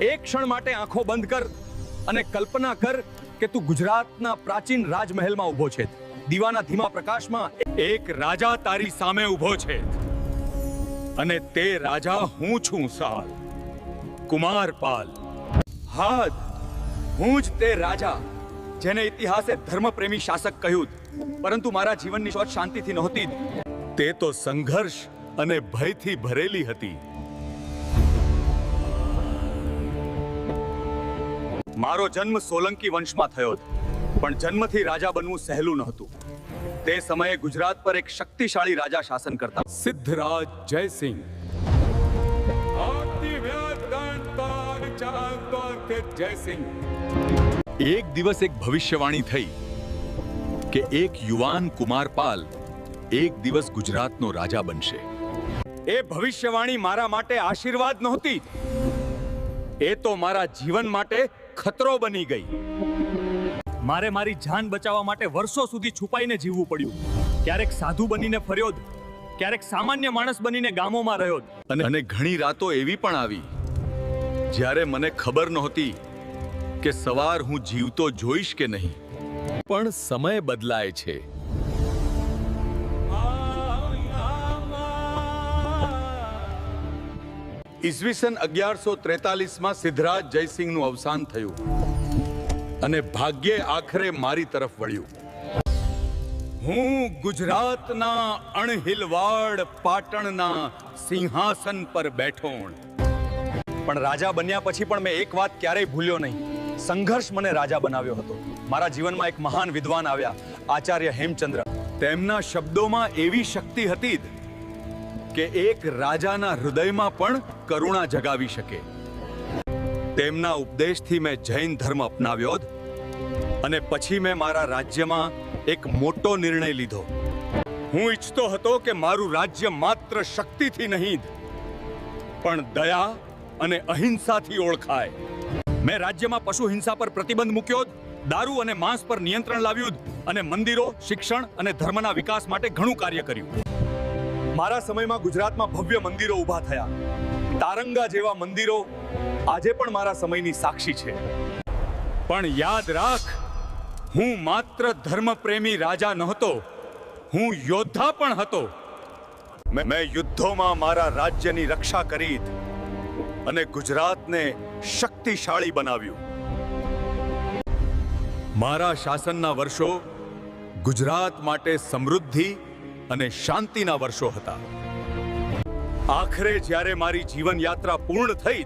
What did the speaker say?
એક ક્ષણ માટે આંખો બંધ કર અને કલ્પના કર કે તું ગુજરાતના પ્રાચીન રાજમહેલમાં ઊભો છે. દીવાના ધીમા પ્રકાશમાં એક રાજા તારી સામે ઊભો છે અને તે રાજા હું છું. સાલ કુમારપાલ. હાદ, હું જ તે રાજા જેને ઇતિહાસે ધર્મપ્રેમી શાસક કહ્યું, પરંતુ મારા જીવનની શોધ શાંતિથી નહોતી. તે તો સંઘર્ષ અને ભયથી ભરેલી હતી. મારો જન્મ સોલંકી વંશમાં થયો, પણ જન્મથી રાજા બનવું સહેલું નહોતું. તે સમયે ગુજરાત પર એક શક્તિશાળી રાજા શાસન કરતા, સિદ્ધરાજ જયસિંહ. એક દિવસ એક ભવિષ્યવાણી થઈ કે એક યુવાન કુમારપાલ એક દિવસ ગુજરાતનો રાજા બનશે. એ ભવિષ્યવાણી મારા માટે આશીર્વાદ નહોતી, એ તો મારા જીવન માટે ખતરો બની ગઈ. મારે મારી જાન બચાવવા માટે વર્ષો સુધી છુપાઈને જીવવું પડ્યું. ક્યારેક સાધુ બનીને ફર્યો, ક્યારેક સામાન્ય માણસ બનીને ગામોમાં રહ્યો, અને ઘણી રાતો એવી પણ આવી જ્યારે મને ખબર નહોતી કે સવાર હું જીવતો જોઈશ કે નહીં. પણ સમય બદલાય છે. ઈસવીસન 1143માં સિદ્ધરાજ જયસિંહનું અવસાન થયું અને ભાગ્યે આખરે મારી તરફ વળ્યું. હું ગુજરાતના અણહિલવાડ પાટણના સિંહાસન પર બેઠો. પણ રાજા બન્યા પછી પણ મેં એક વાત ક્યારેય ભૂલ્યો નહીં. સંઘર્ષ મને રાજા બનાવ્યો હતો. મારા જીવનમાં એક મહાન વિદ્વાન આવ્યા, આચાર્ય હેમચંદ્ર. તેમના શબ્દોમાં એવી શક્તિ હતી કે એક રાજાના હૃદયમાં પણ કરુણા જગાવી શકે. તેમના ઉપદેશથી મેં જૈન ધર્મ અપનાવ્યો અને પછી મેં મારા રાજ્યમાં એક મોટો નિર્ણય લીધો. હું ઈચ્છતો હતો કે મારું રાજ્ય માત્ર શક્તિથી નહીં પણ દયા અને અહિંસાથી ઓળખાય. મેં રાજ્યમાં પશુ હિંસા પર પ્રતિબંધ મૂક્યો, દારૂ અને માંસ પર નિયંત્રણ લાવ્યું અને મંદિરો, શિક્ષણ અને ધર્મના વિકાસ માટે ઘણું કાર્ય કર્યું. મારા સમયમાં ગુજરાતમાં ભવ્ય મંદિરો ઊભા થયા. તારંગા જેવા મંદિરો આજે પણ મારા સમયની સાક્ષી છે. પણ યાદ રાખ, હું માત્ર ધર્મપ્રેમી રાજા નહોતો, હું યોદ્ધા પણ હતો. મેં યુદ્ધોમાં મારા રાજ્યની રક્ષા કરી અને ગુજરાતને શક્તિશાળી બનાવ્યું. મારા શાસનના વર્ષો ગુજરાત માટે સમૃદ્ધિ અને શાંતિના વર્ષો હતા. આખરે જ્યારે મારી જીવન યાત્રા પૂર્ણ થઈ